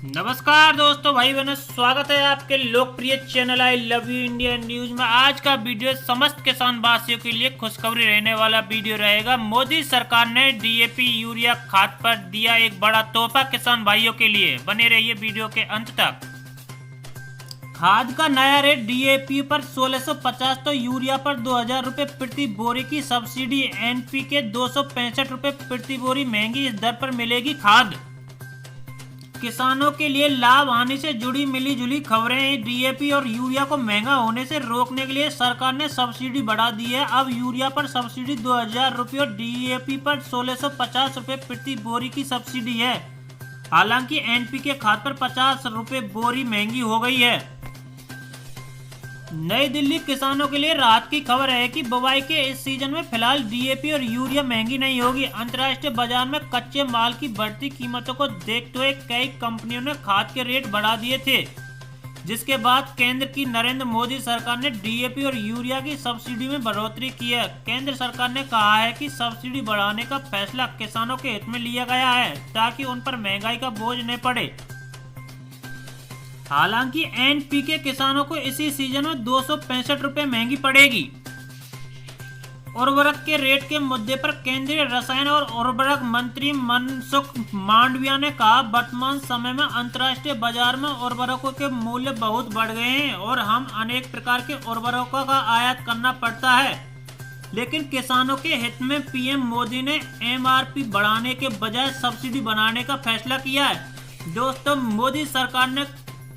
नमस्कार दोस्तों, भाई बहनों, स्वागत है आपके लोकप्रिय channel I love you India news में। आज का वीडियो समस्त किसान वासियों के लिए खुशखबरी रहने वाला वीडियो रहेगा। मोदी सरकार ने डीएपी यूरिया खाद पर दिया एक बड़ा तोहफा किसान भाइयों के लिए। बने रहिए वीडियो के अंत तक। खाद का नया रेट डीएपी पर 1650 तो यूरिया पर 2000 रुपये प्रति बोरी की सब्सिडी। एनपीके 265 रुपये प्रति बोरी महंगी इस दर पर मिलेगी खाद। किसानों के लिए लाभ हानि से जुड़ी मिली जुली खबरें। डीएपी और यूरिया को महंगा होने से रोकने के लिए सरकार ने सब्सिडी बढ़ा दी है। अब यूरिया पर सब्सिडी 2000 रुपये और डीएपी पर 1650 रुपये प्रति बोरी की सब्सिडी है। हालांकि एनपीके खाद पर 50 रुपये बोरी महंगी हो गई है। नई दिल्ली किसानों के लिए राहत की खबर है कि बुवाई के इस सीजन में फिलहाल डीएपी और यूरिया महंगी नहीं होगी। अंतर्राष्ट्रीय बाजार में कच्चे माल की बढ़ती कीमतों को देखते हुए कई कंपनियों ने खाद के रेट बढ़ा दिए थे, जिसके बाद केंद्र की नरेंद्र मोदी सरकार ने डीएपी और यूरिया की सब्सिडी में बढ़ोतरी की है। केंद्र सरकार ने कहा है कि सब्सिडी बढ़ाने का फैसला किसानों के हित में लिया गया है ताकि उन पर महंगाई का बोझ न पड़े। हालांकि एनपीके किसानों को इसी सीजन में 265 रुपये महंगी पड़ेगी। उर्वरक के रेट के मुद्दे पर केंद्रीय रसायन और उर्वरक मंत्री मनसुख मांडविया ने कहा, वर्तमान समय में अंतर्राष्ट्रीय बाजार में उर्वरकों के मूल्य बहुत बढ़ गए हैं और हम अनेक प्रकार के उर्वरकों का आयात करना पड़ता है। लेकिन किसानों के हित में पीएम मोदी ने एमआरपी बढ़ाने के बजाय सब्सिडी बढ़ाने का फैसला किया है। दोस्तों, मोदी सरकार ने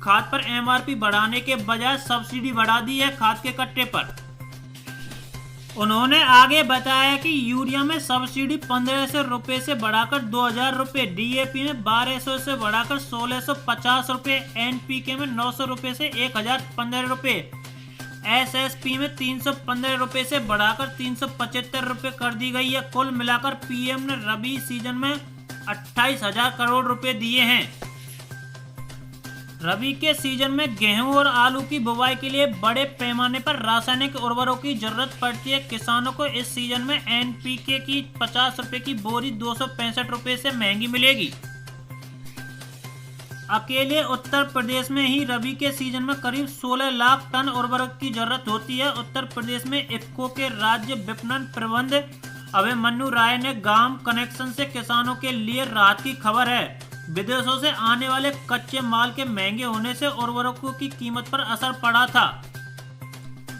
खाद पर एमआरपी बढ़ाने के बजाय सब्सिडी बढ़ा दी है खाद के कट्टे पर। उन्होंने आगे बताया कि यूरिया में सब्सिडी 1500 रुपये से बढ़ाकर 2000 रुपये, डीएपी में 1200 से बढ़ाकर 1650 रुपये, एनपीके में 900 रुपये से 1015 रुपये, एसएसपी में 315 रुपये से बढ़ाकर 375 रुपये कर दी गई है। कुल मिलाकर पीएम ने रबी सीजन में 28,000 करोड़ रुपए दिए हैं। रबी के सीजन में गेहूं और आलू की बुवाई के लिए बड़े पैमाने पर रासायनिक उर्वरकों की जरूरत पड़ती है। किसानों को इस सीजन में एनपीके की 50 रुपये की बोरी 265 रुपये से महंगी मिलेगी। अकेले उत्तर प्रदेश में ही रबी के सीजन में करीब 16 लाख टन उर्वरक की जरूरत होती है। उत्तर प्रदेश में इफ्को के राज्य विपणन प्रबंध अभिमन्यु राय ने गांव कनेक्शन से किसानों के लिए राहत की खबर है। विदेशों से आने वाले कच्चे माल के महंगे होने से उर्वरकों की कीमत पर असर पड़ा था,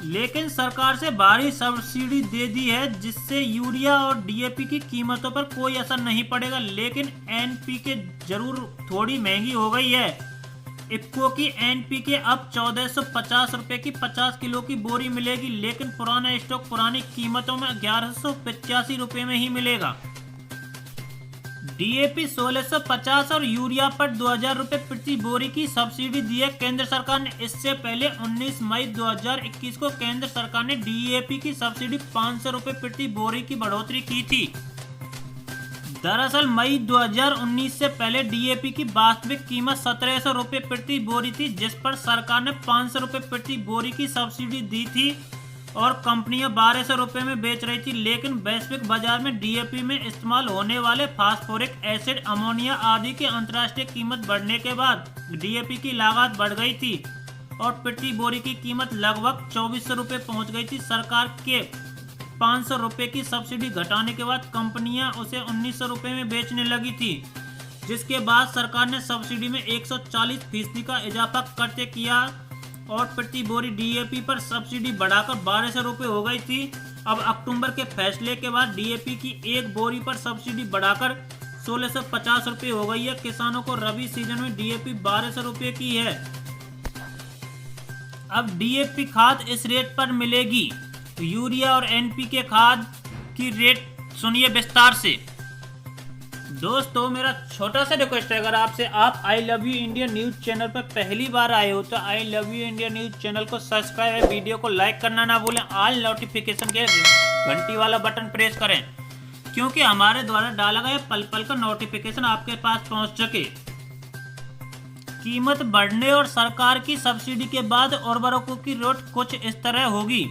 लेकिन सरकार से भारी सब्सिडी दे दी है, जिससे यूरिया और डीएपी की कीमतों पर कोई असर नहीं पड़ेगा। लेकिन एनपीके जरूर थोड़ी महंगी हो गई है। इफ्को की एनपीके अब 1450 रुपये की 50 किलो की बोरी मिलेगी, लेकिन पुराना स्टॉक पुरानी कीमतों में 1185 रुपये में ही मिलेगा। डीएपी 1650 और यूरिया पर 2000 रुपये प्रति बोरी की सब्सिडी दी है केंद्र सरकार ने। इससे पहले 19 मई 2021 को केंद्र सरकार ने डीएपी की सब्सिडी 500 रुपये प्रति बोरी की बढ़ोतरी की थी। दरअसल मई 2019 से पहले डीएपी की वास्तविक कीमत 1700 रुपये प्रति बोरी थी, जिस पर सरकार ने 500 रुपये प्रति बोरी की सब्सिडी दी थी और कंपनियां 1200 रुपये में बेच रही थी। लेकिन वैश्विक बाजार में डीएपी में इस्तेमाल होने वाले फास्फोरिक एसिड, अमोनिया आदि की अंतर्राष्ट्रीय कीमत बढ़ने के बाद डीएपी की लागत बढ़ गई थी और प्रति बोरी की कीमत लगभग 2400 रुपये पहुंच गई थी। सरकार के 500 रुपये की सब्सिडी घटाने के बाद कंपनियां उसे 1900 रुपये में बेचने लगी थी, जिसके बाद सरकार ने सब्सिडी में 140% का इजाफा करते किया और प्रति बोरी डीएपी पर सब्सिडी बढ़ाकर 1200 रुपये हो गई थी। अब अक्टूबर के फैसले के बाद डीएपी की एक बोरी पर सब्सिडी बढ़ाकर 1650 रुपये हो गई है। किसानों को रबी सीजन में डीएपी 1200 रुपये की है। अब डीएपी खाद इस रेट पर मिलेगी। यूरिया और एनपीके खाद की रेट सुनिए विस्तार से। दोस्तों, मेरा छोटा सा रिक्वेस्ट है, अगर आपसे आप I love you India news channel पर पहली बार आए हो तो I love you India news channel को सब्सक्राइब है, वीडियो को लाइक करना ना भूलें, ऑल नोटिफिकेशन के घंटी वाला बटन प्रेस करें, क्योंकि हमारे द्वारा डाला गया पल पल का नोटिफिकेशन आपके पास पहुंच सके। कीमत बढ़ने और सरकार की सब्सिडी के बाद उर्वरकों की रेट कुछ इस तरह होगी।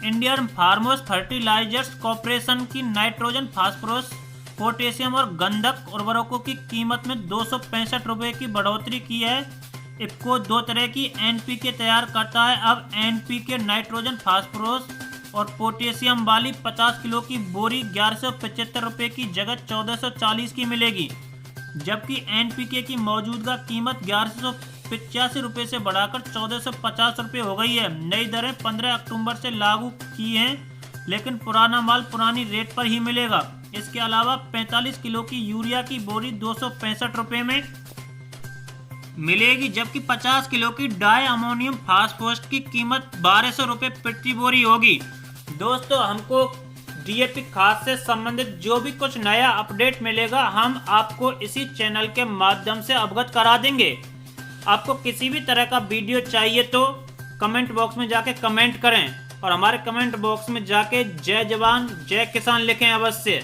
इंडियन फार्मर्स फर्टिलाइजर्स कॉर्पोरेशन की नाइट्रोजन, फास्फोरस पोटेशियम और गंधक उर्वरकों की कीमत में 265 रुपये की बढ़ोतरी की है। इफ्को 2 तरह की एनपीके तैयार करता है। अब एनपीके नाइट्रोजन, फास्फोरस और पोटेशियम वाली 50 किलो की बोरी 1175 रुपये की जगह 1440 की मिलेगी, जबकि एनपीके की मौजूदा कीमत 1185 रुपये से बढ़ाकर 1450 रुपये हो गई है। नई दरें 15 अक्टूबर से लागू की हैं, लेकिन पुराना माल पुरानी रेट पर ही मिलेगा। इसके अलावा 45 किलो की यूरिया की बोरी 265 रुपये में मिलेगी, जबकि 50 किलो की डाई अमोनियम फास्फोरेट की कीमत 1200 रुपये प्रति बोरी होगी। दोस्तों, हमको डीएपी खाद से संबंधित जो भी कुछ नया अपडेट मिलेगा हम आपको इसी चैनल के माध्यम से अवगत करा देंगे। आपको किसी भी तरह का वीडियो चाहिए तो कमेंट बॉक्स में जाके कमेंट करें और हमारे कमेंट बॉक्स में जाके जय जवान जय किसान लिखें अवश्य।